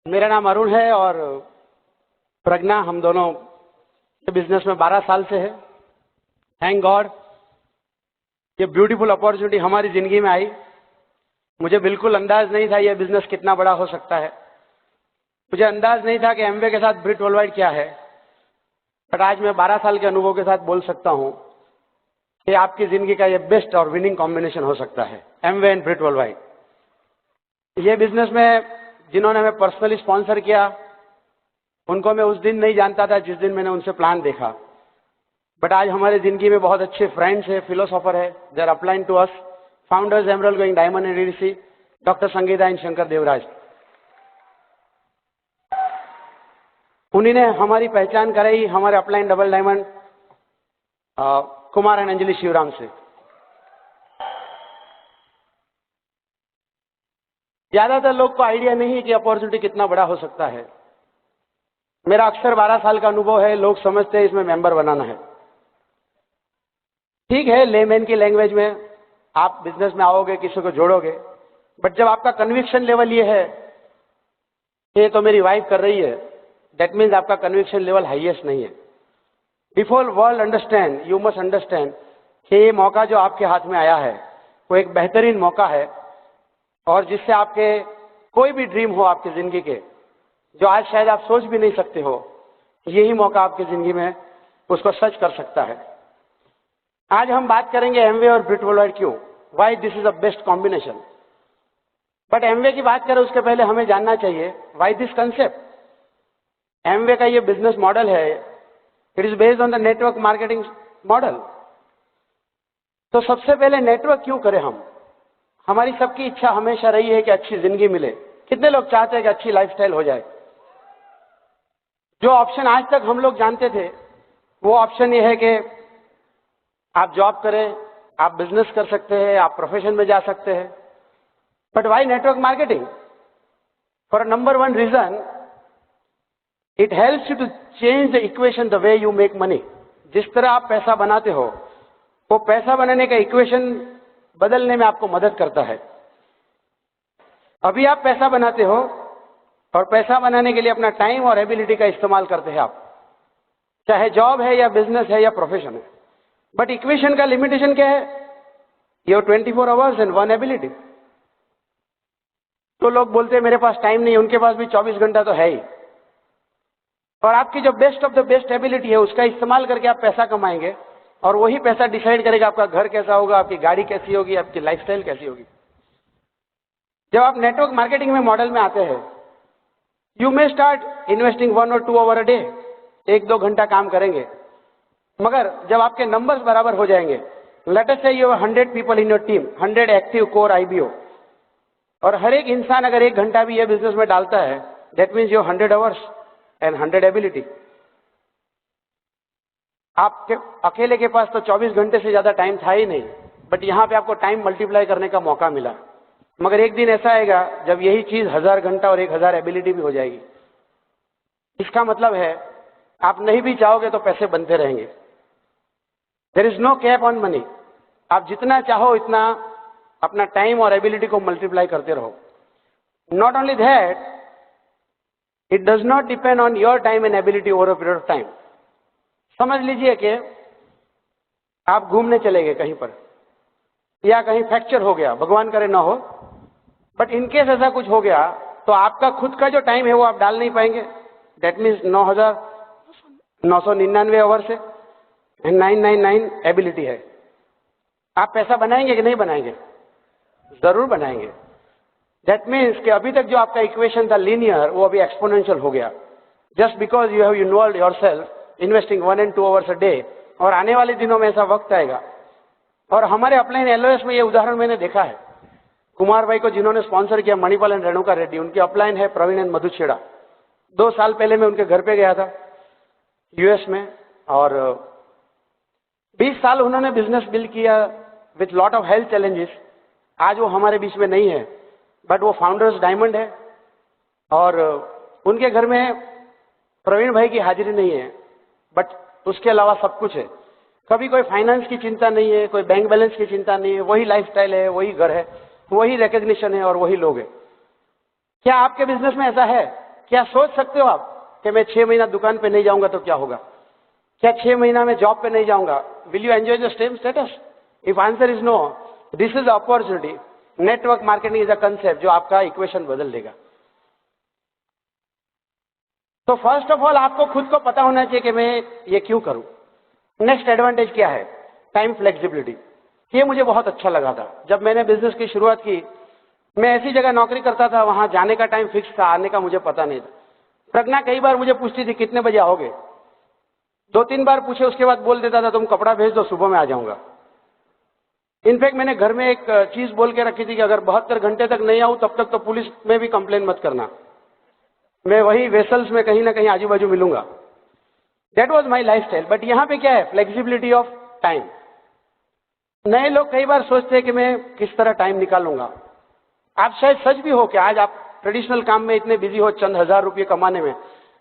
मेरा नाम अरुण है और प्रज्ञा, हम दोनों बिजनेस में 12 साल से है। थैंक गॉड ये ब्यूटीफुल अपॉर्चुनिटी हमारी जिंदगी में आई। मुझे बिल्कुल अंदाज नहीं था ये बिजनेस कितना बड़ा हो सकता है। मुझे अंदाज नहीं था कि एमवे के साथ ब्रिट वर्ल्डवाइड क्या है। बट आज मैं 12 साल के अनुभव के साथ बोल सकता हूं कि आपकी जिंदगी का ये बेस्ट और विनिंग कॉम्बिनेशन हो सकता है, एमवे एंड ब्रिट वर्ल्डवाइड। ये बिजनेस में जिन्होंने हमें पर्सनली स्पॉन्सर किया उनको मैं उस दिन नहीं जानता था जिस दिन मैंने उनसे प्लान देखा। बट आज हमारी जिंदगी में बहुत अच्छे फ्रेंड्स है, फिलोसोफर है, they are upline to us, founders emerald going diamond and ADC, doctor Sangeeta and Shankar Devraj. उन्हीं ने हमारी पहचान कराई हमारे upline double diamond Kumar and Anjali Shivram से। ज्यादातर लोग को आइडिया नहीं है कि अपॉर्चुनिटी कितना बड़ा हो सकता है। मेरा अक्सर 12 साल का अनुभव है, लोग समझते हैं इसमें मेंबर बनाना है। ठीक है, लेमैन की लैंग्वेज में आप बिजनेस में आओगे, किसी को जोड़ोगे, बट जब आपका कन्विक्शन लेवल ये है ये तो मेरी वाइफ कर रही है, दैट मीन्स आपका कन्विक्शन लेवल हाईएस्ट नहीं है। Before world understand, you must understand कि ये मौका जो आपके हाथ में आया है वो एक बेहतरीन मौका है और जिससे आपके कोई भी ड्रीम हो आपकी जिंदगी के, जो आज शायद आप सोच भी नहीं सकते हो, यही मौका आपकी जिंदगी में उसको सच कर सकता है। आज हम बात करेंगे एमवे और ब्रिट वर्ल्डवाइड क्यों, why this is a best combination. But Amway की बात करें उसके पहले हमें जानना चाहिए व्हाई दिस कंसेप्ट। एमवे का ये बिजनेस मॉडल है, it is based on the network marketing model. तो सबसे पहले नेटवर्क क्यों करें हम? हमारी सबकी इच्छा हमेशा रही है कि अच्छी जिंदगी मिले। कितने लोग चाहते हैं कि अच्छी लाइफस्टाइल हो जाए? जो ऑप्शन आज तक हम लोग जानते थे वो ऑप्शन ये है कि आप जॉब करें, आप बिजनेस कर सकते हैं, आप प्रोफेशन में जा सकते हैं। But why network marketing? For number one reason, it helps you to change the equation the way you make money. जिस तरह आप पैसा बनाते हो वो पैसा बनाने का इक्वेशन बदलने में आपको मदद करता है। अभी आप पैसा बनाते हो और पैसा बनाने के लिए अपना टाइम और एबिलिटी का इस्तेमाल करते हैं आप, चाहे जॉब है या बिजनेस है या प्रोफेशन है। बट इक्वेशन का लिमिटेशन क्या है? Your 24 hours and one ability. तो लोग बोलते हैं मेरे पास टाइम नहीं, उनके पास भी 24 घंटा तो है ही। और आपकी जो best of the best ability है उसका इस्तेमाल करके आप पैसा कमाएंगे और वही पैसा डिसाइड करेगा आपका घर कैसा होगा, आपकी गाड़ी कैसी होगी, आपकी लाइफस्टाइल कैसी होगी। जब आप नेटवर्क मार्केटिंग में मॉडल में आते हैं, यू मे स्टार्ट इन्वेस्टिंग 1 और 2 आवर अ डे, 1-2 घंटा काम करेंगे। मगर जब आपके नंबर्स बराबर हो जाएंगे, लेट अस से you have 100 people in your team, 100 active core IBO, और हर एक इंसान अगर 1 घंटा भी ये बिजनेस में डालता है, that means your 100 hours and 100 ability. आपके अकेले के पास तो 24 घंटे से ज्यादा टाइम था ही नहीं, बट यहां पे आपको टाइम मल्टीप्लाई करने का मौका मिला। मगर एक दिन ऐसा आएगा जब यही चीज 1000 घंटा और 1000 एबिलिटी भी हो जाएगी। इसका मतलब है आप नहीं भी चाहोगे तो पैसे बनते रहेंगे। There is no cap on money. आप जितना चाहो इतना अपना टाइम और एबिलिटी को मल्टीप्लाई करते रहो। Not only that, it does not depend on your time and ability over a period of time. समझ लीजिए कि आप घूमने चले गए कहीं पर, या कहीं फ्रैक्चर हो गया, भगवान करे ना हो, बट इनकेस ऐसा कुछ हो गया तो आपका खुद का जो टाइम है वो आप डाल नहीं पाएंगे। दैट मीन्स 9,999 आवर्स है एंड 999 एबिलिटी है। आप पैसा बनाएंगे कि नहीं बनाएंगे? जरूर बनाएंगे। दैट मीन्स कि अभी तक जो आपका इक्वेशन था लीनियर, वो अभी एक्सपोनेंशियल हो गया, just because you have involve yourself investing 1 and 2 hours a day. और आने वाले दिनों में ऐसा वक्त आएगा, और हमारे अपलाइन एलओएस में ये उदाहरण मैंने देखा है। कुमार भाई को जिन्होंने स्पॉन्सर किया, मणिपाल एंड रेणुका रेड्डी, उनके अपलाइन है प्रवीण एंड मधुछेड़ा। 2 साल पहले मैं उनके घर पे गया था यूएस में, और 20 साल उन्होंने बिजनेस बिल्ड किया with lot of health challenges. आज वो हमारे बीच में नहीं है, बट वो फाउंडर्स डायमंड है, और उनके घर में प्रवीण भाई की हाजिरी नहीं है, बट उसके अलावा सब कुछ है। कभी कोई फाइनेंस की चिंता नहीं है, कोई बैंक बैलेंस की चिंता नहीं है, वही लाइफस्टाइल है, वही घर है, वही रिकॉग्निशन है और वही लोग है। क्या आपके बिजनेस में ऐसा है? क्या सोच सकते हो आप कि मैं 6 महीना दुकान पे नहीं जाऊंगा तो क्या होगा? क्या 6 महीना में जॉब पे नहीं जाऊंगा? Will you enjoy the same status? If answer is no, this is opportunity. Network marketing is a concept जो आपका इक्वेशन बदल देगा। तो फर्स्ट ऑफ ऑल आपको खुद को पता होना चाहिए कि मैं ये क्यों करूं। नेक्स्ट एडवांटेज क्या है? Time flexibility. ये मुझे बहुत अच्छा लगा था। जब मैंने बिजनेस की शुरुआत की, मैं ऐसी जगह नौकरी करता था, वहां जाने का टाइम फिक्स था, आने का मुझे पता नहीं था। प्रज्ञा कई बार मुझे पूछती थी कितने बजे आओगे, 2-3 बार पूछे उसके बाद बोल देता था तुम कपड़ा भेज दो, सुबह में आ जाऊंगा। इनफैक्ट मैंने घर में एक चीज बोल के रखी थी कि अगर 72 घंटे तक नहीं आऊं तब तक तो पुलिस में भी कंप्लेन मत करना, मैं वही वेसल्स में कहीं ना कहीं आजू बाजू मिलूंगा। That was my life style. But यहाँ पे क्या है? Flexibility of time. नए लोग कई बार सोचते हैं कि मैं किस तरह टाइम निकालूंगा। आप शायद सच भी हो कि आज आप ट्रेडिशनल काम में इतने बिजी हो चंद हजार रुपये कमाने में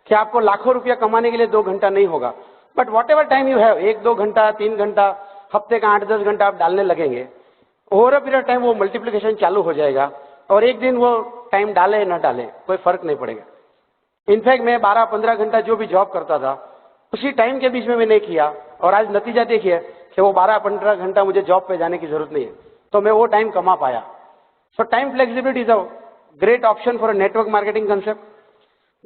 कि आपको लाखों रुपया कमाने के लिए 2 घंटा नहीं होगा। But what ever time you have, 1-2 घंटा, 3 घंटा, हफ्ते का 8-10 घंटा आप डालने लगेंगे, ओवर अ पीरियड टाइम वो मल्टीप्लिकेशन चालू हो जाएगा और एक दिन वो टाइम डाले न डाले कोई फर्क नहीं पड़ेगा। इनफैक्ट मैं 12-15 घंटा जो भी जॉब करता था उसी टाइम के बीच में मैंने किया और आज नतीजा देखिए कि वो 12-15 घंटा मुझे जॉब पे जाने की जरूरत नहीं है, तो मैं वो टाइम कमा पाया। सो time flexibility is a great option for a network marketing concept.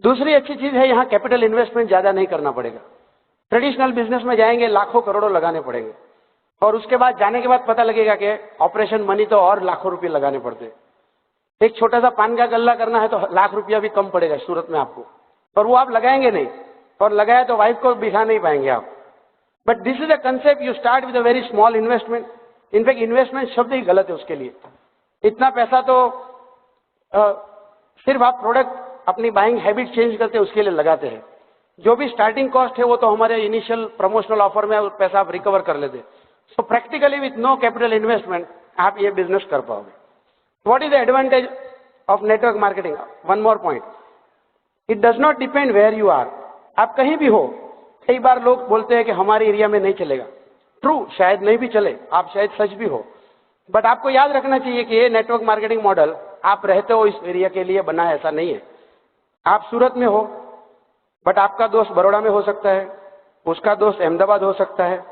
दूसरी अच्छी चीज है यहाँ कैपिटल इन्वेस्टमेंट ज्यादा नहीं करना पड़ेगा। ट्रेडिशनल बिजनेस में जाएंगे लाखों करोड़ों लगाने पड़ेंगे और उसके बाद जाने के बाद पता लगेगा कि ऑपरेशन मनी तो और लाखों रुपए लगाने पड़ते। एक छोटा सा पान का गल्ला करना है तो लाख रुपया भी कम पड़ेगा सूरत में आपको, और वो आप लगाएंगे नहीं, और लगाया तो वाइफ को बिठा नहीं पाएंगे आप। But this is a concept, you start with a very small investment. In fact investment शब्द ही गलत है उसके लिए। इतना पैसा तो सिर्फ आप प्रोडक्ट अपनी बाइंग हैबिट चेंज करते हैं उसके लिए लगाते हैं। जो भी स्टार्टिंग कॉस्ट है वो तो हमारे इनिशियल प्रमोशनल ऑफर में पैसा आप रिकवर कर लेते। So practically with no capital investment आप ये बिजनेस कर पाओगे। What is the advantage of network marketing? One more point, it does not depend where you are. आप कहीं भी हो, कई बार लोग बोलते हैं कि हमारे एरिया में नहीं चलेगा। ट्रू, शायद नहीं भी चले, आप शायद सच भी हो, बट आपको याद रखना चाहिए कि ये नेटवर्क मार्केटिंग मॉडल आप रहते हो इस एरिया के लिए बना है, ऐसा नहीं है। आप सूरत में हो बट आपका दोस्त बड़ौदा में हो सकता है, उसका दोस्त अहमदाबाद हो सकता है,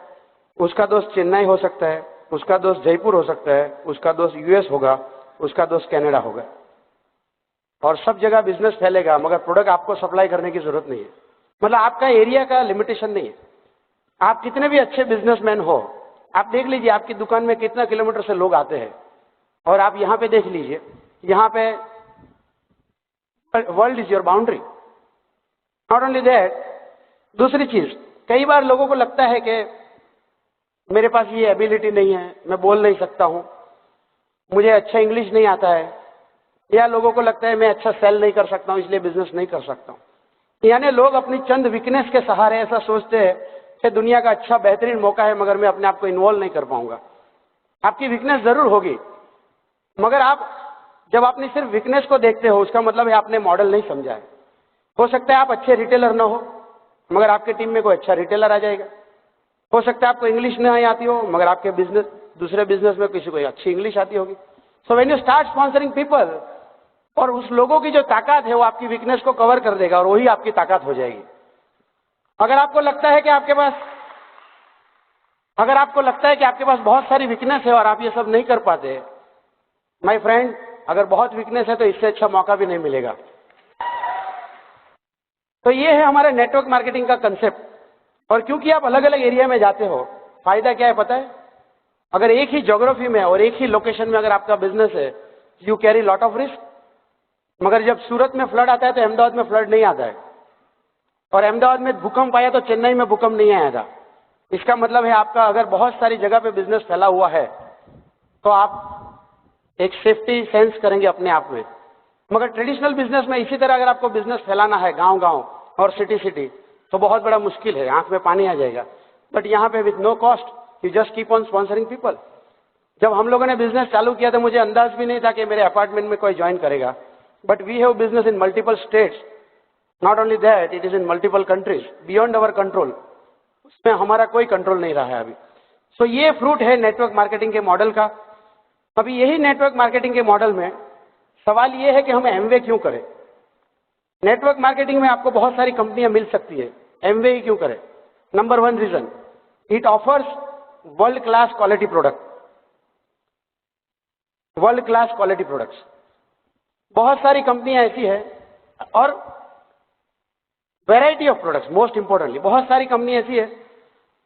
उसका दोस्त चेन्नई हो सकता है, उसका दोस्त जयपुर हो सकता है, उसका दोस्त यूएस होगा, उसका दोस्त कनाडा होगा, और सब जगह बिजनेस फैलेगा मगर प्रोडक्ट आपको सप्लाई करने की जरूरत नहीं है। मतलब आपका एरिया का लिमिटेशन नहीं है। आप कितने भी अच्छे बिजनेसमैन हो, आप देख लीजिए आपकी दुकान में कितना किलोमीटर से लोग आते हैं, और आप यहाँ पे देख लीजिए, यहाँ पे world is your boundary. Not only that, दूसरी चीज, कई बार लोगों को लगता है कि मेरे पास ये एबिलिटी नहीं है, मैं बोल नहीं सकता हूं, मुझे अच्छा इंग्लिश नहीं आता है, या लोगों को लगता है मैं अच्छा सेल नहीं कर सकता हूं इसलिए बिजनेस नहीं कर सकता हूं। यानी लोग अपनी चंद वीकनेस के सहारे ऐसा सोचते हैं कि दुनिया का अच्छा बेहतरीन मौका है मगर मैं अपने आप को इन्वॉल्व नहीं कर पाऊंगा। आपकी वीकनेस जरूर होगी, मगर आप जब आपने सिर्फ वीकनेस को देखते हो उसका मतलब है आपने मॉडल नहीं समझा है। हो सकता है आप अच्छे रिटेलर ना हो मगर आपके टीम में कोई अच्छा रिटेलर आ जाएगा। हो सकता है आपको इंग्लिश नहीं आती हो मगर आपके बिजनेस दूसरे बिजनेस में किसी को अच्छी इंग्लिश आती होगी। So when you start sponsoring people, और उस लोगों की जो ताकत है वो आपकी वीकनेस को कवर कर देगा और वही आपकी ताकत हो जाएगी। अगर आपको लगता है कि आपके पास बहुत सारी वीकनेस है और आप ये सब नहीं कर पाते, माय फ्रेंड, अगर बहुत वीकनेस है तो इससे अच्छा मौका भी नहीं मिलेगा। तो ये है हमारे नेटवर्क मार्केटिंग का कंसेप्ट। और क्योंकि आप अलग अलग एरिया में जाते हो, फायदा क्या है पता है? अगर एक ही ज्योग्राफी में और एक ही लोकेशन में अगर आपका बिजनेस है, you carry lot of risk. मगर जब सूरत में फ्लड आता है तो अहमदाबाद में फ्लड नहीं आता है, और अहमदाबाद में भूकंप आया तो चेन्नई में भूकंप नहीं आया था। इसका मतलब है आपका अगर बहुत सारी जगह पे बिजनेस फैला हुआ है तो आप एक सेफ्टी सेंस करेंगे अपने आप में। मगर ट्रेडिशनल बिजनेस में इसी तरह अगर आपको बिजनेस फैलाना है गांव गांव और सिटी सिटी तो बहुत बड़ा मुश्किल है, आंख में पानी आ जाएगा। बट यहाँ पे with no cost you just keep on sponsoring people. जब हम लोगों ने बिजनेस चालू किया तो मुझे अंदाज भी नहीं था कि मेरे अपार्टमेंट में कोई ज्वाइन करेगा। But we have business in multiple states, not only that, it is in multiple countries beyond our control. उसमें हमारा कोई कंट्रोल नहीं रहा है अभी। सो ये फ्रूट है नेटवर्क मार्केटिंग के मॉडल का। अभी यही नेटवर्क मार्केटिंग के मॉडल में सवाल ये है कि हम एमवे क्यों करें। नेटवर्क मार्केटिंग में आपको बहुत सारी कंपनियां मिल सकती है, एमवे ही क्यों करें? Number 1 reason, it offers world class quality product, world class quality products. बहुत सारी कंपनियां ऐसी है और variety of products, most importantly बहुत सारी कंपनी ऐसी है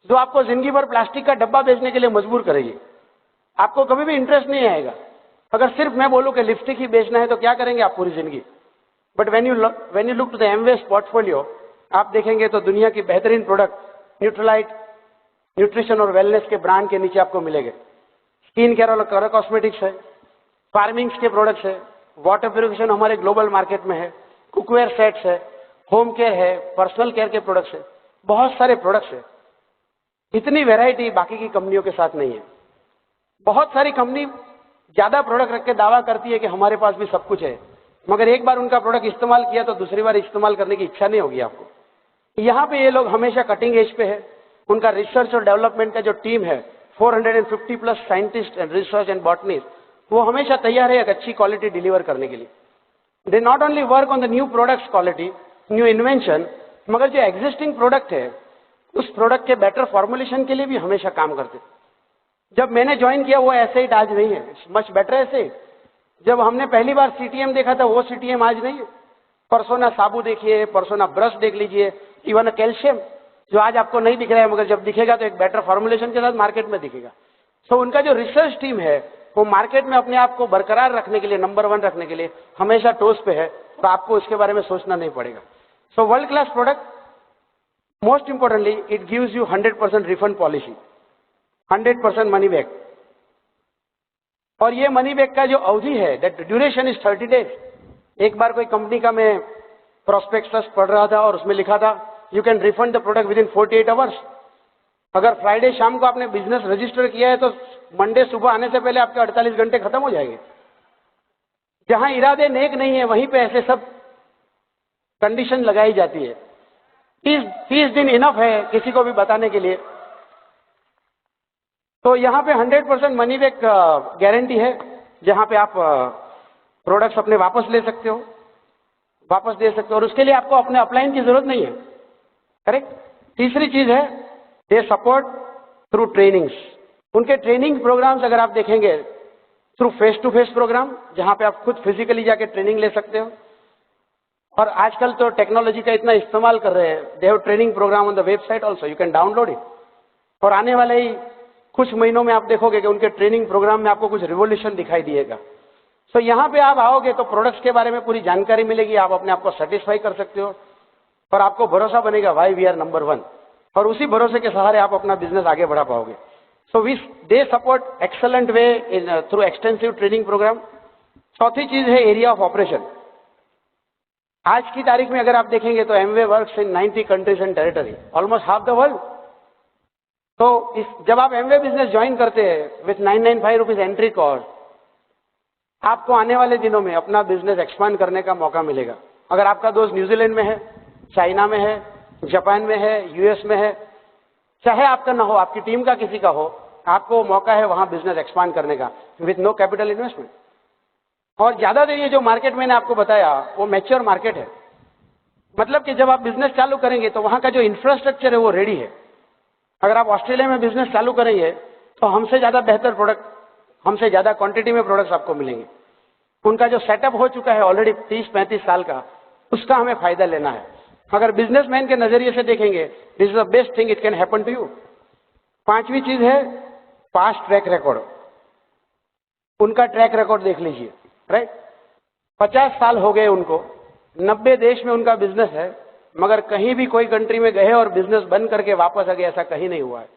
जो आपको जिंदगी भर प्लास्टिक का डब्बा बेचने के लिए मजबूर करेगी। आपको कभी भी इंटरेस्ट नहीं आएगा। अगर सिर्फ मैं बोलूं कि लिपस्टिक ही बेचना है तो क्या करेंगे आप पूरी जिंदगी? But when you look to the Amway's portfolio, आप देखेंगे तो दुनिया की बेहतरीन प्रोडक्ट न्यूट्रलाइट, न्यूट्रिशन और वेलनेस के ब्रांड के नीचे आपको मिलेंगे। स्किन केयर और कलर कॉस्मेटिक्स है, फार्मिंग्स के प्रोडक्ट्स है, वाटर प्यूरिफिकेशन हमारे ग्लोबल मार्केट में है, कुकवेयर सेट्स है, होम केयर है, पर्सनल केयर के प्रोडक्ट्स है, बहुत सारे प्रोडक्ट्स है। इतनी वैरायटी बाकी की कंपनियों के साथ नहीं है। बहुत सारी कंपनी ज्यादा प्रोडक्ट रख के दावा करती है कि हमारे पास भी सब कुछ है, मगर एक बार उनका प्रोडक्ट इस्तेमाल किया तो दूसरी बार इस्तेमाल करने की इच्छा नहीं होगी आपको। यहाँ पे ये लोग हमेशा कटिंग एज पे है। उनका रिसर्च और डेवलपमेंट का जो टीम है, 450 plus scientist and research and botanist, वो हमेशा तैयार है एक अच्छी क्वालिटी डिलीवर करने के लिए। They not only work on the new products quality, new invention, मगर जो एग्जिस्टिंग प्रोडक्ट है उस प्रोडक्ट के बेटर फॉर्मुलेशन के लिए भी हमेशा काम करते। जब मैंने ज्वाइन किया वो ऐसे ही आज नहीं है, मच बेटर ऐसे। जब हमने पहली बार सीटीएम देखा था वो सीटीएम आज नहीं है। परसोना साबु देखिए, परसोना ब्रश देख लीजिए, इवन कैल्शियम जो आज आपको नहीं दिख रहा है मगर जब दिखेगा तो एक बेटर फॉर्मुलेशन के साथ मार्केट में दिखेगा। सो उनका जो रिसर्च टीम है वो मार्केट में अपने आप को बरकरार रखने के लिए, नंबर 1 रखने के लिए हमेशा टोस पे है, तो आपको इसके बारे में सोचना नहीं पड़ेगा। So world class product, most importantly it gives you 100% refund policy, 100% money back. और ये मनी बैक का जो अवधि है, दैट ड्यूरेशन इज 30 डेज। एक बार कोई कंपनी का मैं प्रोस्पेक्टस पढ़ रहा था और उसमें लिखा था you can refund the product with in 48 hours. अगर फ्राइडे शाम को आपने बिजनेस रजिस्टर किया है तो मंडे सुबह आने से पहले आपके 48 घंटे खत्म हो जाएंगे। जहां इरादे नेक नहीं है वहीं पे ऐसे सब कंडीशन लगाई जाती है। 30 दिन इनफ है किसी को भी बताने के लिए। तो यहाँ पे 100% मनी बैक गारंटी है, जहां पे आप प्रोडक्ट्स अपने वापस ले सकते हो, वापस दे सकते हो, और उसके लिए आपको अपने अपलाइन की जरूरत नहीं है। करेक्ट। तीसरी चीज है दे सपोर्ट थ्रू ट्रेनिंग्स। उनके ट्रेनिंग प्रोग्राम्स अगर आप देखेंगे through face to face program, जहां पे आप खुद फिजिकली जाके ट्रेनिंग ले सकते हो, और आजकल तो टेक्नोलॉजी का इतना इस्तेमाल कर रहे हैं, they have training program on the website also, you can download it. और आने वाले ही कुछ महीनों में आप देखोगे कि उनके ट्रेनिंग प्रोग्राम में आपको कुछ रिवोल्यूशन दिखाई दिएगा। सो यहाँ पे आप आओगे तो प्रोडक्ट्स के बारे में पूरी जानकारी मिलेगी, आप अपने आप को सेटिस्फाई कर सकते हो और आपको भरोसा बनेगा वाई वी आर नंबर 1, और उसी भरोसे के सहारे आप अपना बिजनेस आगे बढ़ा पाओगे। So they support excellent way in through extensive training programme. चौथी चीज है एरिया ऑफ ऑपरेशन। आज की तारीख में अगर आप देखेंगे तो Amway works in 90 countries and territory, almost half the world. तो जब आप एमवे बिजनेस ज्वाइन करते हैं विथ 995 रुपीज एंट्री कॉस्ट, आपको आने वाले दिनों में अपना बिजनेस एक्सपांड करने का मौका मिलेगा। अगर आपका दोस्त न्यूजीलैंड में है, चाइना में है, जापान में है, यूएस में है, चाहे आपका ना हो, आपकी टीम का किसी का हो, आपको मौका है वहां बिजनेस एक्सपांड करने का विथ नो कैपिटल इन्वेस्टमेंट। और ज्यादातर ये जो मार्केट मैंने आपको बताया वो मैच्योर मार्केट है, मतलब कि जब आप बिजनेस चालू करेंगे तो वहां का जो इंफ्रास्ट्रक्चर है वो रेडी है। अगर आप ऑस्ट्रेलिया में बिजनेस चालू करेंगे तो हमसे ज्यादा बेहतर प्रोडक्ट, हमसे ज्यादा क्वांटिटी में प्रोडक्ट्स आपको मिलेंगे। उनका जो सेटअप हो चुका है ऑलरेडी 30-35 साल का, उसका हमें फायदा लेना है। अगर बिजनेसमैन के नजरिए से देखेंगे, this is the best thing it can happen to you. पांचवी चीज है पास्ट ट्रैक रिकॉर्ड। उनका ट्रैक रिकॉर्ड देख लीजिए, राइट। 50 साल हो गए उनको, 90 देश में उनका बिजनेस है, मगर कहीं भी कोई कंट्री में गए और बिजनेस बंद करके वापस आ गए ऐसा कहीं नहीं हुआ है।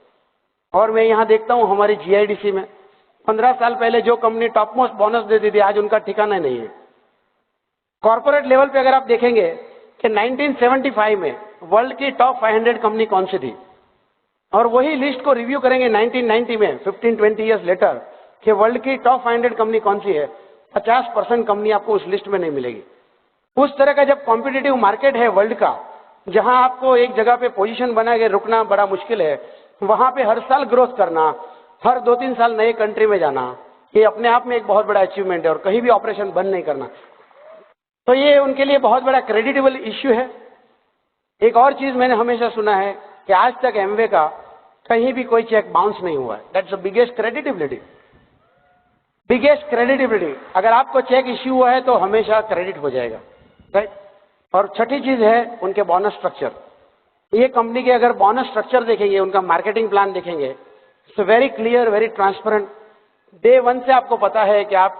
और मैं यहां देखता हूं हमारी जीआईडीसी में 15 साल पहले जो कंपनी टॉप मोस्ट बोनस देती थी आज उनका ठिकाना नहीं है। कॉर्पोरेट लेवल पे अगर आप देखेंगे कि 1975 में वर्ल्ड की टॉप 500 कंपनी कौन सी थी, और वही लिस्ट को रिव्यू करेंगे 1990 में 15-20 इयर्स लेटर कि वर्ल्ड की टॉप 500 कंपनी कौन सी है, 50% कंपनी आपको उस लिस्ट में नहीं मिलेगी। उस तरह का जब कॉम्पिटिटिव मार्केट है वर्ल्ड का, जहां आपको एक जगह पे पोजीशन बना के रुकना बड़ा मुश्किल है, वहां पे हर साल ग्रोथ करना, हर 2-3 साल नए कंट्री में जाना, ये अपने आप में एक बहुत बड़ा अचीवमेंट है। और कहीं भी ऑपरेशन बंद नहीं करना। तो ये उनके लिए बहुत बड़ा क्रेडिटेबल इश्यू है। एक और चीज मैंने हमेशा सुना है कि आज तक एमवे का कहीं भी कोई चेक बाउंस नहीं हुआ है। That's the biggest creditability, biggest creditability. अगर आपको चेक इश्यू हुआ है तो हमेशा क्रेडिट हो जाएगा, राइट। और छठी चीज है उनके बोनस स्ट्रक्चर। ये कंपनी के अगर बोनस स्ट्रक्चर देखेंगे, उनका मार्केटिंग प्लान देखेंगे, it's very clear, very transparent. Day one से आपको पता है कि आप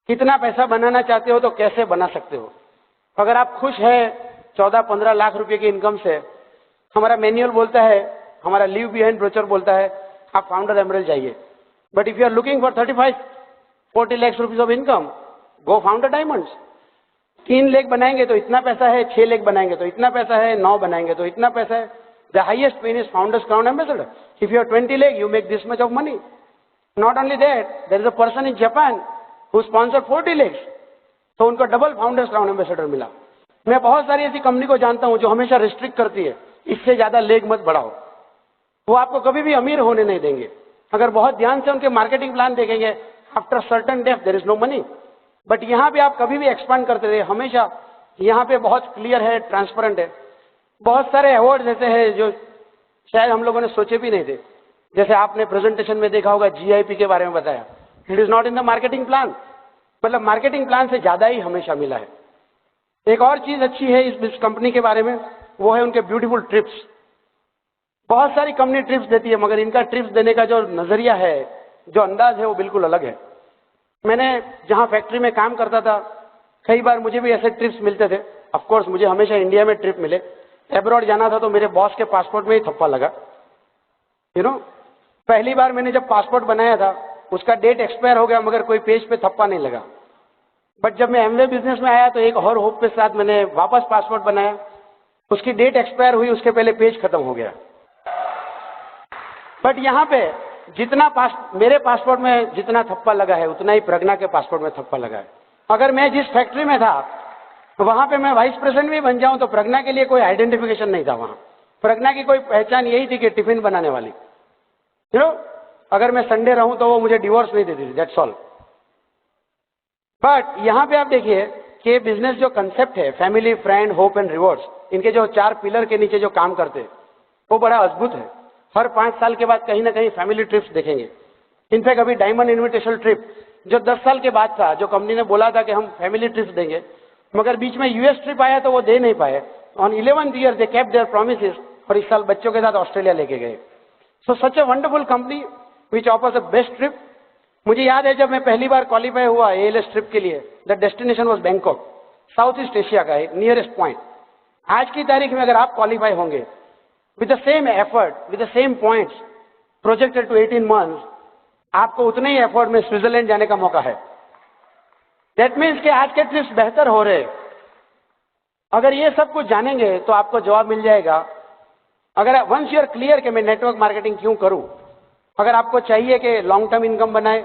कितना पैसा बनाना चाहते हो तो कैसे बना सकते हो। अगर आप खुश है 14-15 लाख रुपए की इनकम से, हमारा मैनुअल बोलता है, हमारा लीव बिहाइंड ब्रोचर बोलता है आप फाउंडर एमरेल्ड जाइए। But if you are looking for 35-40 lakh rupees of income, go founder diamonds. 3 lakh बनाएंगे तो इतना पैसा है, 6 लेख बनाएंगे तो इतना पैसा है, 9 बनाएंगे तो इतना पैसा है। The highest pin is founders crown ambassador. If you are 20 lakh, you make this much of money. Not only that, there is a person in Japan who sponsored 40 lakh, तो उनको डबल फाउंडर्स क्राउन एम्बेसडर मिला। मैं बहुत सारी ऐसी company को जानता हूं जो हमेशा रिस्ट्रिक्ट करती है, इससे ज्यादा लेख मत बढ़ाओ। वो आपको कभी भी अमीर होने नहीं देंगे। अगर बहुत ध्यान से उनके मार्केटिंग प्लान देखेंगे, after certain depth there is no money. But यहाँ पे आप कभी भी एक्सपांड करते रहे, हमेशा यहाँ पे बहुत क्लियर है, ट्रांसपेरेंट है। बहुत सारे अवार्ड ऐसे हैं जो शायद हम लोगों ने सोचे भी नहीं थे। जैसे आपने प्रेजेंटेशन में देखा होगा जीआईपी के बारे में बताया, it is not in the marketing plan, मतलब मार्केटिंग प्लान से ज्यादा ही हमेशा मिला है। एक और चीज अच्छी है इस कंपनी के बारे में, वो है उनके ब्यूटीफुल ट्रिप्स। बहुत सारी कंपनी ट्रिप्स देती है, मगर इनका ट्रिप्स देने का जो नजरिया है, जो अंदाज है, वो बिल्कुल अलग है। मैंने जहां फैक्ट्री में काम करता था, कई बार मुझे भी ऐसे ट्रिप्स मिलते थे। ऑफ कोर्स मुझे हमेशा इंडिया में ट्रिप मिले। एब्रॉड जाना था तो मेरे बॉस के पासपोर्ट में ही थप्पा लगा। यू नो, पहली बार मैंने जब पासपोर्ट बनाया था, उसका डेट एक्सपायर हो गया, मगर कोई पेज पे थप्पा नहीं लगा। बट जब मैं एमवे बिजनेस में आया तो एक और होप के साथ मैंने वापस पासपोर्ट बनाया, उसकी डेट एक्सपायर हुई, उसके पहले पेज खत्म हो गया। बट यहाँ पे मेरे पासपोर्ट में जितना थप्पा लगा है, उतना ही प्रज्ञा के पासपोर्ट में थप्पा लगा है। अगर मैं जिस फैक्ट्री में था वहां पे मैं वाइस प्रेसिडेंट भी बन जाऊं तो प्रज्ञा के लिए कोई आइडेंटिफिकेशन नहीं था। वहां प्रज्ञा की कोई पहचान यही थी कि टिफिन बनाने वाली। यू नो, अगर मैं संडे रहूं तो वो मुझे डिवोर्स नहीं देती थी, दैट्स ऑल। बट यहाँ पे आप देखिए कि बिजनेस जो कंसेप्ट है, family, friend, hope and rewards, इनके जो 4 पिलर के नीचे जो काम करते हैं वो बड़ा अद्भुत है। हर 5 साल के बाद कहीं ना कहीं फैमिली ट्रिप्स देखेंगे। इनफैक्ट अभी डायमंड इन्विटेशनल ट्रिप जो 10 साल के बाद था, जो कंपनी ने बोला था कि हम फैमिली ट्रिप्स देंगे, मगर बीच में यूएस ट्रिप आया तो वो दे नहीं पाए। On 11th year they kept their promises, और इस साल बच्चों के साथ ऑस्ट्रेलिया लेके गए। So such a wonderful company which offers the best trip. मुझे याद है जब मैं पहली बार क्वालिफाई हुआ एएलएस ट्रिप के लिए, the destination was Bangkok, South East Asia का नियरेस्ट पॉइंट। आज की तारीख में अगर आप क्वालिफाई होंगे with the same effort, with the same points projected to 18 months, आपको उतने ही एफर्ट में स्विट्जरलैंड जाने का मौका है। दैट मीन्स कि आज के ट्रिप्स बेहतर हो रहे। अगर ये सब कुछ जानेंगे तो आपको जवाब मिल जाएगा। अगर वंस यू आर क्लियर कि मैं नेटवर्क मार्केटिंग क्यों करूं, अगर आपको चाहिए कि लॉन्ग टर्म इनकम बनाए,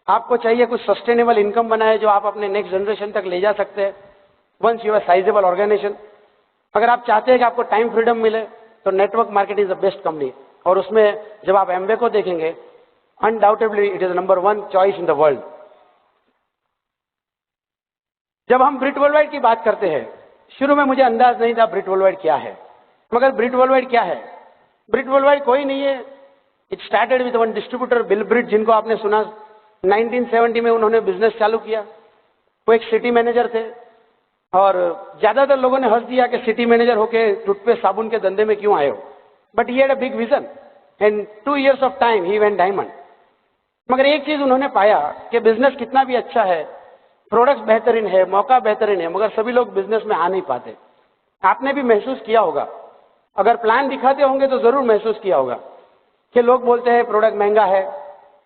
आपको चाहिए कुछ सस्टेनेबल इनकम बनाए जो आप अपने नेक्स्ट जनरेशन तक ले जा सकते हैं, once you are sizeable organisation, अगर आप चाहते हैं कि आपको टाइम फ्रीडम मिले, तो network marketing is the best company. और उसमें जब आप एमवे को देखेंगे, undoubtedly it is number 1 choice in the world. जब हम ब्रिट वर्ल्डवाइड की बात करते हैं, शुरू में मुझे अंदाज नहीं था ब्रिट वर्ल्डवाइड क्या है। मगर ब्रिट वर्ल्डवाइड क्या है? ब्रिट वर्ल्डवाइड कोई नहीं है। It started with one distributor, Bill Britt, जिनको आपने सुना 1970 में उन्होंने बिजनेस चालू किया। वो एक सिटी मैनेजर थे और ज्यादातर लोगों ने हंस दिया कि सिटी मैनेजर होके टूथपेस्ट साबुन के धंधे में क्यों आए हो। But he had a big vision and 2 years of time he went diamond. मगर एक चीज उन्होंने पाया कि बिजनेस कितना भी अच्छा है, प्रोडक्ट्स बेहतरीन है, मौका बेहतरीन है, मगर सभी लोग बिजनेस में आ नहीं पाते। आपने भी महसूस किया होगा, अगर प्लान दिखाते होंगे तो जरूर महसूस किया होगा कि लोग बोलते हैं प्रोडक्ट महंगा है,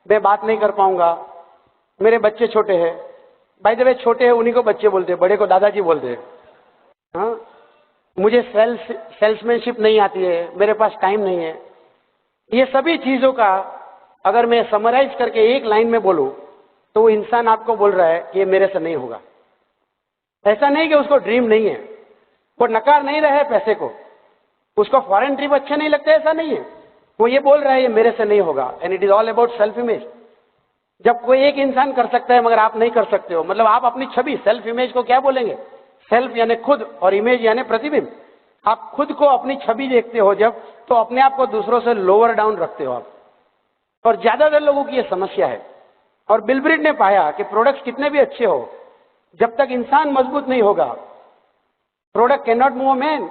मैं बात नहीं कर पाऊंगा, मेरे बच्चे छोटे हैं। बाय द वे, छोटे हैं उन्हीं को बच्चे बोलते हैं, बड़े को दादाजी बोलते हैं। हाँ, मुझे सेल्समैनशिप नहीं आती है, मेरे पास टाइम नहीं है। ये सभी चीजों का अगर मैं समराइज करके एक लाइन में बोलूं तो वो इंसान आपको बोल रहा है कि ये मेरे से नहीं होगा। ऐसा नहीं कि उसको ड्रीम नहीं है, वो नकार नहीं रहा है पैसे को, उसको फॉरेन ट्रिप अच्छे नहीं लगते, ऐसा नहीं है। वो ये बोल रहा है ये मेरे से नहीं होगा। And it is all about self image. जब कोई एक इंसान कर सकता है मगर आप नहीं कर सकते हो, मतलब आप अपनी छवि, सेल्फ इमेज को क्या बोलेंगे? सेल्फ यानी खुद और इमेज यानी प्रतिबिंब। आप खुद को अपनी छवि देखते हो जब, तो अपने आप को दूसरों से लोअर डाउन रखते हो आप। और ज्यादातर लोगों की यह समस्या है। और बिल ब्रीड ने पाया कि प्रोडक्ट्स कितने भी अच्छे हो, जब तक इंसान मजबूत नहीं होगा, product can not move a man,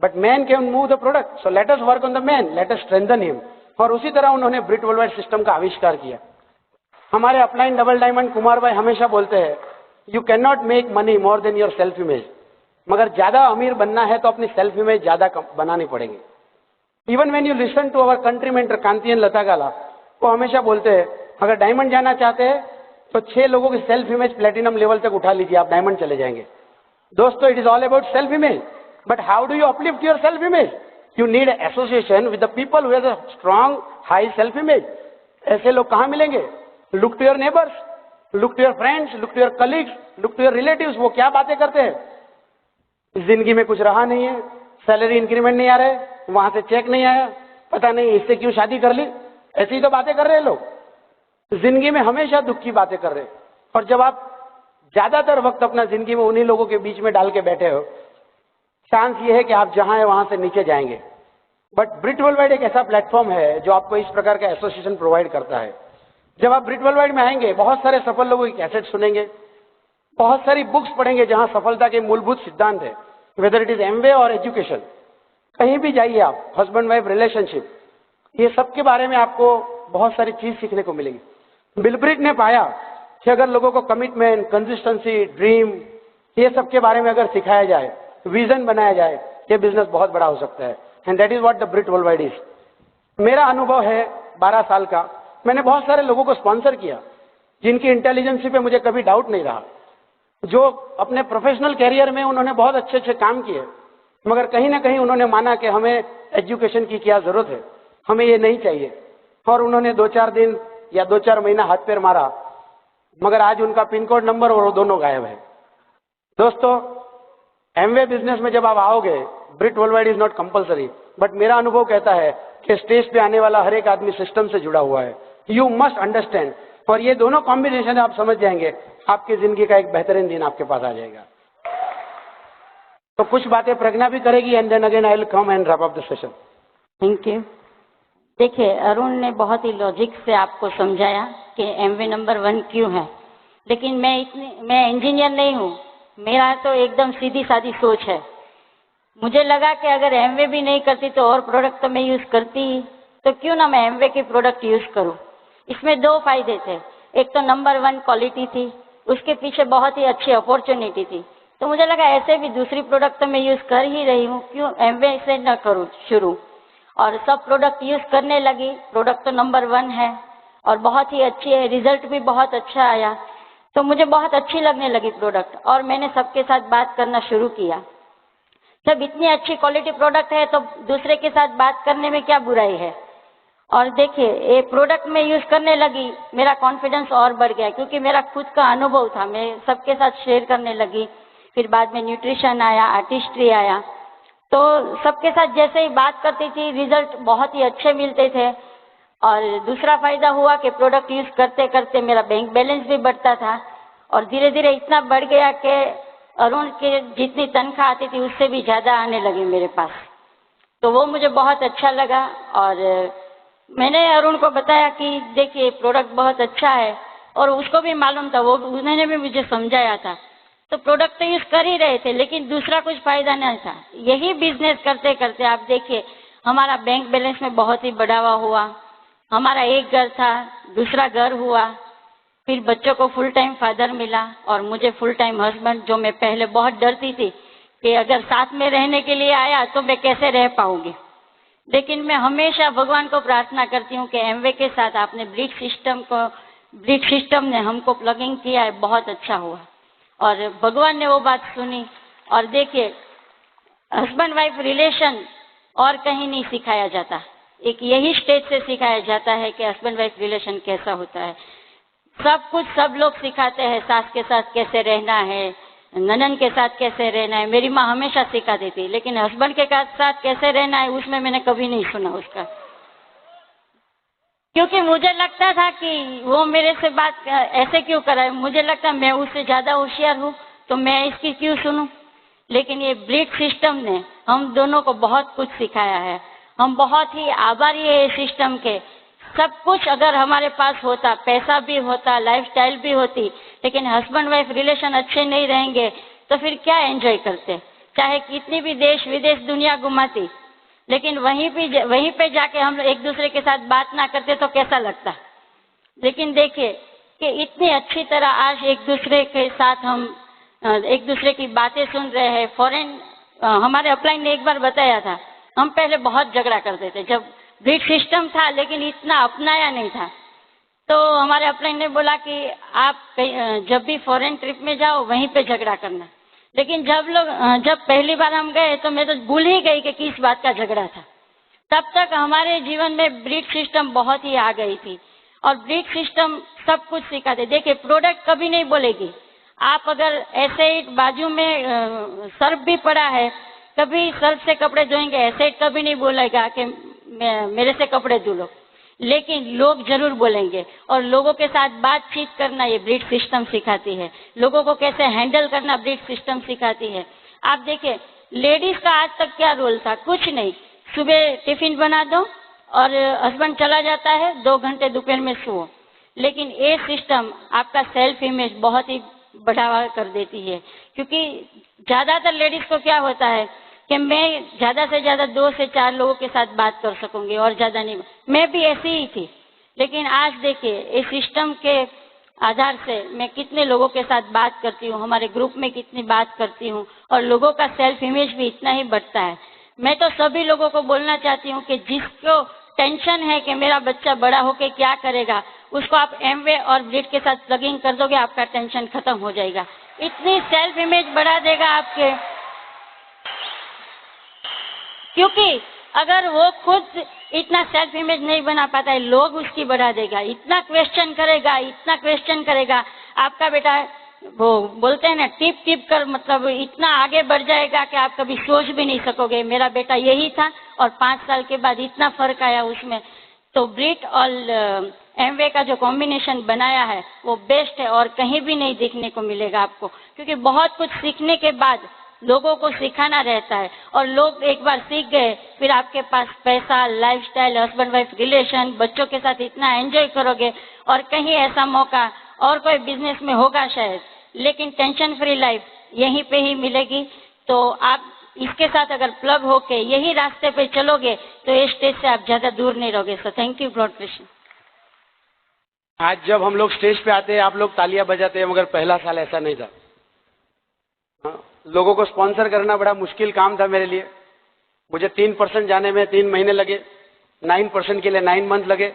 but man can move the product. So let us work on the man, let us strengthen him. और उसी तरह उन्होंने ब्रिट वर्ल्डवाइड सिस्टम का आविष्कार किया। हमारे अपलाइन डबल डायमंड कुमार भाई हमेशा बोलते हैं, you can not make money more than your self image. मगर ज्यादा अमीर बनना है तो अपनी सेल्फ इमेज ज्यादा बनानी पड़ेगी। Even when you listen to our country mentor कांतियन लता गाला, वो हमेशा बोलते हैं, अगर डायमंड जाना चाहते हैं तो 6 लोगों की सेल्फ इमेज प्लेटिनम लेवल तक उठा लीजिए, आप डायमंड चले जाएंगे। दोस्तों, it is all about self image. But how do you uplift your self image? You need association with the people who have a strong high self image. ऐसे लोग कहां मिलेंगे? Look to your neighbours, look to your friends, look to your colleagues, look to your relatives. वो क्या बातें करते हैं? जिंदगी में कुछ रहा नहीं है, सैलरी इंक्रीमेंट नहीं आ रहा है, वहां से चेक नहीं आया, पता नहीं इससे क्यों शादी कर ली, ऐसी ही तो बातें कर रहे हैं लोग। जिंदगी में हमेशा दुख की बातें कर रहे हैं। और जब आप ज्यादातर वक्त अपना जिंदगी में उन्हीं लोगों के बीच में डाल के बैठे हो, चांस ये है कि आप जहां है वहां से नीचे जाएंगे। बट ब्रिट वर्ल्डवाइड एक ऐसा प्लेटफॉर्म है जो आपको इस प्रकार का एसोसिएशन प्रोवाइड करता है। जब आप ब्रिट वर्ल्डवाइड में आएंगे, बहुत सारे सफल लोगों की कैसेट सुनेंगे, बहुत सारी बुक्स पढ़ेंगे जहां सफलता के मूलभूत सिद्धांत है, वेदर इट इज एमवे और एजुकेशन। कहीं भी जाइए आप, हस्बैंड वाइफ रिलेशनशिप, ये सब के बारे में आपको बहुत सारी चीज सीखने को मिलेगी। बिल ब्रीड ने पाया कि अगर लोगों को कमिटमेंट, कंसिस्टेंसी, ड्रीम, ये सब के बारे में अगर सिखाया जाए, विजन बनाया जाए, ये बिजनेस बहुत बड़ा हो सकता है। And that is what the Britt worldwide is. मेरा अनुभव है 12 साल का। मैंने बहुत सारे लोगों को स्पॉन्सर किया जिनकी इंटेलिजेंसी पे मुझे कभी डाउट नहीं रहा, जो अपने प्रोफेशनल कैरियर में उन्होंने बहुत अच्छे अच्छे काम किए, मगर कहीं ना कहीं उन्होंने माना कि हमें एजुकेशन की क्या जरूरत है, हमें ये नहीं चाहिए। और उन्होंने 2-4 दिन या 2-4 महीना हाथ पैर मारा, मगर आज उनका पिन कोड नंबर और वो दोनों गायब है। दोस्तों, एमवे बिजनेस में जब आप आओगे, Britt worldwide is not compulsory, but मेरा अनुभव कहता है कि स्टेज पे आने वाला हर एक आदमी सिस्टम से जुड़ा हुआ है। You must understand. और ये दोनों कॉम्बिनेशन आप समझ जाएंगे, आपकी जिंदगी का एक बेहतरीन दिन आपके पास आ जाएगा। तो कुछ बातें प्रज्ञा भी करेगी, and then again I will come and wrap up the session. Thank you. देखिए, अरुण ने बहुत ही लॉजिक से आपको समझाया कि एमवे नंबर 1 क्यों है। लेकिन मैं इंजीनियर नहीं हूँ, मेरा तो एकदम सीधी सादी सोच है। मुझे लगा कि अगर एमवे भी नहीं करती तो और प्रोडक्ट तो मैं यूज करती ही, तो क्यों ना मैं एमवे की प्रोडक्ट यूज करूँ। इसमें 2 फायदे थे। एक तो नंबर 1 क्वालिटी थी, उसके पीछे बहुत ही अच्छी अपॉर्चुनिटी थी। तो मुझे लगा ऐसे भी दूसरी प्रोडक्ट तो मैं यूज कर ही रही हूँ, क्यों एमवे से न करूँ शुरू। और सब प्रोडक्ट यूज करने लगी। प्रोडक्ट तो नंबर 1 है और बहुत ही अच्छी है, रिजल्ट भी बहुत अच्छा आया। तो मुझे बहुत अच्छी लगने लगी प्रोडक्ट, और मैंने सबके साथ बात करना शुरू किया। जब इतनी अच्छी क्वालिटी प्रोडक्ट है तो दूसरे के साथ बात करने में क्या बुराई है। और देखिए, ये प्रोडक्ट में यूज करने लगी, मेरा कॉन्फिडेंस और बढ़ गया, क्योंकि मेरा खुद का अनुभव था, मैं सबके साथ शेयर करने लगी। फिर बाद में न्यूट्रिशन आया, आर्टिस्ट्री आया, तो सबके साथ जैसे ही बात करती थी रिजल्ट बहुत ही अच्छे मिलते थे। और दूसरा फायदा हुआ कि प्रोडक्ट यूज करते करते मेरा बैंक बैलेंस भी बढ़ता था, और धीरे धीरे इतना बढ़ गया कि अरुण के जितनी तनख्वाह आती थी उससे भी ज्यादा आने लगी मेरे पास। तो वो मुझे बहुत अच्छा लगा, और मैंने अरुण को बताया कि देखिए प्रोडक्ट बहुत अच्छा है, और उसको भी मालूम था, वो उन्होंने भी मुझे समझाया था। तो प्रोडक्ट तो यूज कर ही रहे थे, लेकिन दूसरा कुछ फायदा नहीं था। यही बिजनेस करते करते आप देखिए, हमारा बैंक बैलेंस में बहुत ही बढ़ावा हुआ। हमारा एक घर था, दूसरा घर हुआ, फिर बच्चों को फुल टाइम फादर मिला, और मुझे फुल टाइम हस्बैंड, जो मैं पहले बहुत डरती थी कि अगर साथ में रहने के लिए आया तो मैं कैसे रह पाऊंगी। लेकिन मैं हमेशा भगवान को प्रार्थना करती हूँ कि एमवे के साथ आपने ब्रिट सिस्टम ने हमको प्लगिंग किया है, बहुत अच्छा हुआ। और भगवान ने वो बात सुनी। और देखिए, हस्बैंड वाइफ रिलेशन और कहीं नहीं सिखाया जाता, एक यही स्टेज से सिखाया जाता है कि हस्बैंड वाइफ रिलेशन कैसा होता है। सब कुछ सब लोग सिखाते हैं, सास के साथ कैसे रहना है, ननन के साथ कैसे रहना है, मेरी माँ हमेशा सिखाती थी। लेकिन हस्बैंड के साथ कैसे रहना है उसमें मैंने कभी नहीं सुना उसका। क्योंकि मुझे लगता था कि वो मेरे से बात ऐसे क्यों कर रहा है, मुझे लगता मैं उससे ज्यादा होशियार हूँ तो मैं इसकी क्यों सुनूं। लेकिन ये ब्रिज सिस्टम ने हम दोनों को बहुत कुछ सिखाया है। हम बहुत ही आभारी है इस सिस्टम के। सब कुछ अगर हमारे पास होता, पैसा भी होता, लाइफस्टाइल भी होती, लेकिन हस्बैंड वाइफ रिलेशन अच्छे नहीं रहेंगे तो फिर क्या एंजॉय करते। चाहे कितनी भी देश विदेश दुनिया घुमाती, लेकिन वहीं पे जाके हम एक दूसरे के साथ बात ना करते तो कैसा लगता। लेकिन देखिए कि इतनी अच्छी तरह आज एक दूसरे के साथ हम एक दूसरे की बातें सुन रहे हैं। फॉरेन हमारे अपलाइन ने एक बार बताया था, हम पहले बहुत झगड़ा करते थे जब ब्रिज सिस्टम था, लेकिन इतना अपनाया नहीं था। तो हमारे अपलाइन ने बोला कि आप जब भी फॉरेन ट्रिप में जाओ वहीं पे झगड़ा करना। लेकिन जब पहली बार हम गए तो मैं तो भूल ही गई कि किस बात का झगड़ा था। तब तक हमारे जीवन में ब्रिज सिस्टम बहुत ही आ गई थी और ब्रिज सिस्टम सब कुछ सिखाते। देखिए प्रोडक्ट कभी नहीं बोलेगी। आप अगर ऐसे ही बाजू में सर्फ भी पड़ा है, कभी सर्फ से कपड़े धोएंगे, ऐसे कभी नहीं बोलेगा कि मेरे से कपड़े धो लो। लेकिन लोग जरूर बोलेंगे और लोगों के साथ बातचीत करना ये ब्रिज सिस्टम सिखाती है। लोगों को कैसे हैंडल करना ब्रिज सिस्टम सिखाती है। आप देखिए लेडीज का आज तक क्या रोल था, कुछ नहीं। सुबह टिफिन बना दो और हस्बैंड चला जाता है, 2 घंटे दोपहर में सो। लेकिन ये सिस्टम आपका सेल्फ इमेज बहुत ही बढ़ावा कर देती है, क्योंकि ज्यादातर लेडीज को क्या होता है कि मैं ज्यादा से ज्यादा 2 से 4 लोगों के साथ बात कर सकूंगी और ज्यादा नहीं। मैं भी ऐसी ही थी, लेकिन आज देखिए इस सिस्टम के आधार से मैं कितने लोगों के साथ बात करती हूँ, हमारे ग्रुप में कितनी बात करती हूँ और लोगों का सेल्फ इमेज भी इतना ही बढ़ता है। मैं तो सभी लोगों को बोलना चाहती हूँ कि जिसको टेंशन है कि मेरा बच्चा बड़ा होके क्या करेगा, उसको आप एमवे और ब्रिज के साथ प्लगिंग कर दोगे, आपका टेंशन खत्म हो जाएगा। इतनी सेल्फ इमेज बढ़ा देगा आपके, क्योंकि अगर वो खुद इतना सेल्फ इमेज नहीं बना पाता है, लोग उसकी बढ़ा देगा। इतना क्वेश्चन करेगा आपका बेटा, वो बोलते हैं ना टिप टिप कर, मतलब इतना आगे बढ़ जाएगा कि आप कभी सोच भी नहीं सकोगे मेरा बेटा यही था और 5 साल के बाद इतना फर्क आया उसमें। तो ब्रिट और एमवे का जो कॉम्बिनेशन बनाया है वो बेस्ट है और कहीं भी नहीं देखने को मिलेगा आपको, क्योंकि बहुत कुछ सीखने के बाद लोगों को सिखाना रहता है और लोग एक बार सीख गए फिर आपके पास पैसा, लाइफस्टाइल, हस्बैंड वाइफ रिलेशन, बच्चों के साथ इतना एंजॉय करोगे और कहीं ऐसा मौका और कोई बिजनेस में होगा शायद, लेकिन टेंशन फ्री लाइफ यहीं पे ही मिलेगी। तो आप इसके साथ अगर प्लग होके यही रास्ते पे चलोगे तो ये स्टेज से आप ज्यादा दूर नहीं रहोगे। So thank you God bless you. आज जब हम लोग स्टेज पे आते हैं आप लोग तालियां बजाते हैं, मगर पहला साल ऐसा नहीं था। लोगों को स्पॉन्सर करना बड़ा मुश्किल काम था मेरे लिए। मुझे 3% जाने में 3 महीने लगे, 9% के लिए 9 मंथ लगे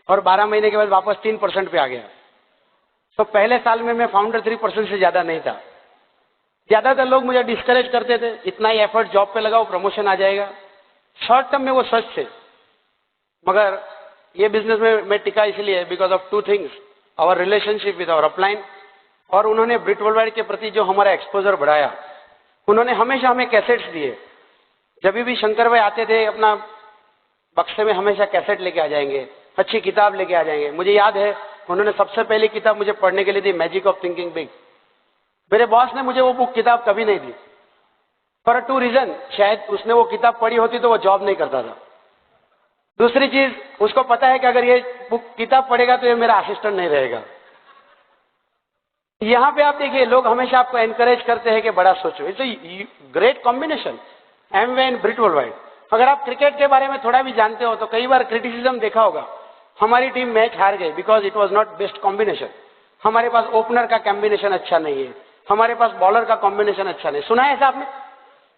और 12 महीने के बाद वापस 3% पे आ गया। तो पहले साल में मैं फाउंडर 3% से ज्यादा नहीं था। ज्यादातर लोग मुझे डिस्करेज करते थे, इतना ही एफर्ट जॉब पे लगाओ प्रमोशन आ जाएगा। शॉर्ट टर्म में वो सच थे, मगर ये बिजनेस में मैं टिका इसलिए because of 2 things, our relationship with our upline, और उन्होंने ब्रिट वर्ल्डवाइड के प्रति जो हमारा एक्सपोजर बढ़ाया। उन्होंने हमेशा हमें कैसेट्स दिए। जब भी शंकर भाई आते थे अपना बक्से में हमेशा कैसेट लेके आ जाएंगे, अच्छी किताब लेके आ जाएंगे। मुझे याद है उन्होंने सबसे पहली किताब मुझे पढ़ने के लिए दी, मैजिक ऑफ थिंकिंग बिग। मेरे बॉस ने मुझे वो बुक किताब कभी नहीं दी फॉर 2 रीजन। शायद उसने वो किताब पढ़ी होती तो वो जॉब नहीं करता था। दूसरी चीज, उसको पता है कि अगर ये बुक किताब पढ़ेगा तो ये मेरा असिस्टेंट नहीं रहेगा। यहाँ पे आप देखिए लोग हमेशा आपको एनकरेज करते हैं कि बड़ा सोचो। It's great combination Amway and Britt worldwide. अगर आप क्रिकेट के बारे में थोड़ा भी जानते हो तो कई बार क्रिटिसिज्म देखा होगा, हमारी टीम मैच हार गई because it was not best combination. हमारे पास ओपनर का कॉम्बिनेशन अच्छा नहीं है, हमारे पास बॉलर का कॉम्बिनेशन अच्छा नहीं। सुना है ऐसा आपने?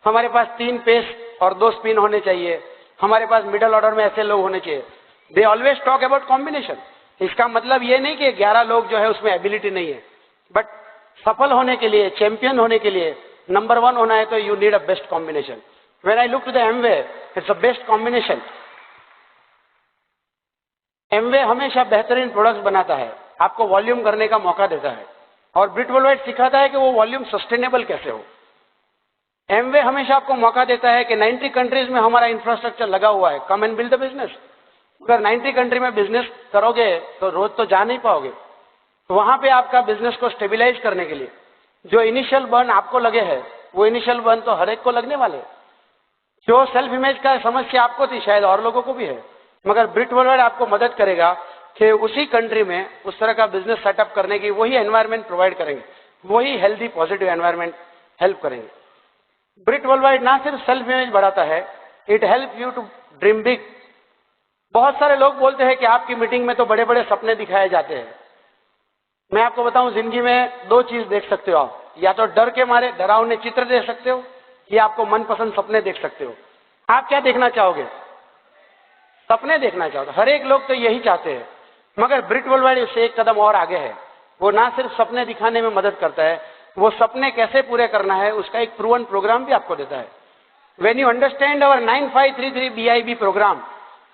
हमारे पास 3 पेस और 2 स्पिन होने चाहिए, हमारे पास मिडल ऑर्डर में ऐसे लोग होने चाहिए। They always talk about combination. इसका मतलब ये नहीं कि 11 लोग जो है उसमें एबिलिटी नहीं है, बट सफल होने के लिए, चैंपियन होने के लिए, नंबर 1 होना है तो you need a best combination. When I look to the Amway, it's a best combination. Amway हमेशा बेहतरीन प्रोडक्ट्स बनाता है, आपको वॉल्यूम करने का मौका देता है, और ब्रिट वर्ल्डवाइड सिखाता है कि वो वॉल्यूम सस्टेनेबल कैसे हो। एमवे हमेशा आपको मौका देता है कि 90 कंट्रीज में हमारा इंफ्रास्ट्रक्चर लगा हुआ है, come and build the business. अगर 90 कंट्री में बिजनेस करोगे तो रोज तो जा नहीं पाओगे। तो वहां पे आपका बिजनेस को स्टेबिलाईज करने के लिए जो इनिशियल बर्न आपको लगे है, वो इनिशियल बर्न तो हर एक को लगने वाले। जो सेल्फ इमेज का समस्या आपको थी शायद और लोगों को भी है, मगर ब्रिट वर्ल्डवाइड आपको मदद करेगा कि उसी कंट्री में उस तरह का बिजनेस सेटअप करने की वही एनवायरनमेंट प्रोवाइड करेंगे, वही हेल्दी पॉजिटिव एनवायरनमेंट हेल्प करेंगे। ब्रिट वर्ल्डवाइड ना सिर्फ सेल्फ इमेज बढ़ाता है, it help you to dream big. बहुत सारे लोग बोलते हैं कि आपकी मीटिंग में तो बड़े बड़े सपने दिखाए जाते हैं। मैं आपको बताऊं, जिंदगी में दो चीज देख सकते हो आप, या तो डर के मारे डरावने चित्र देख सकते हो, या आपको मनपसंद सपने देख सकते हो। आप क्या देखना चाहोगे? सपने देखना चाहोगे। हर एक लोग तो यही चाहते हैं, मगर ब्रिट वर्ल्डवाइड उससे एक कदम और आगे है। वो ना सिर्फ सपने दिखाने में मदद करता है, वो सपने कैसे पूरे करना है उसका एक प्रूवन प्रोग्राम भी आपको देता है। When you understand our 9533 BIB program,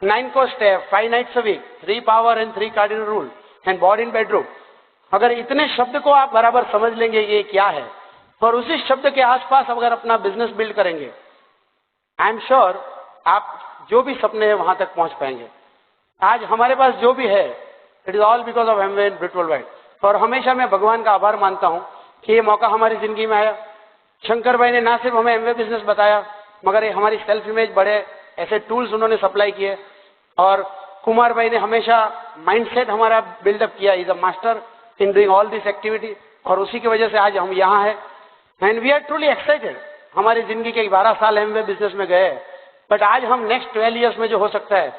9 को step, 5 nights a week, 3 power and 3 cardinal rule and board in bedroom, अगर इतने शब्द को आप बराबर समझ लेंगे ये क्या है और उसी शब्द के आसपास अगर अपना बिजनेस बिल्ड करेंगे, आई एम श्योर आप जो भी सपने हैं वहां तक पहुंच पाएंगे। आज हमारे पास जो भी है, it is all because of Amway and Britt worldwide. और हमेशा मैं भगवान का आभार मानता हूं कि ये मौका हमारी जिंदगी में आया। शंकर भाई ने ना सिर्फ हमें एमवे बिजनेस बताया, मगर ये हमारी सेल्फ इमेज बड़े ऐसे टूल्स उन्होंने सप्लाई किए। और कुमार भाई ने हमेशा माइंडसेट हमारा बिल्डअप किया। Is a master in doing all this activity, और उसी की वजह से आज हम यहाँ हैं। And we are truly excited. हमारी जिंदगी के 12 साल एमवे बिजनेस में गए, बट आज हम नेक्स्ट 12 ईयर्स में जो हो सकता है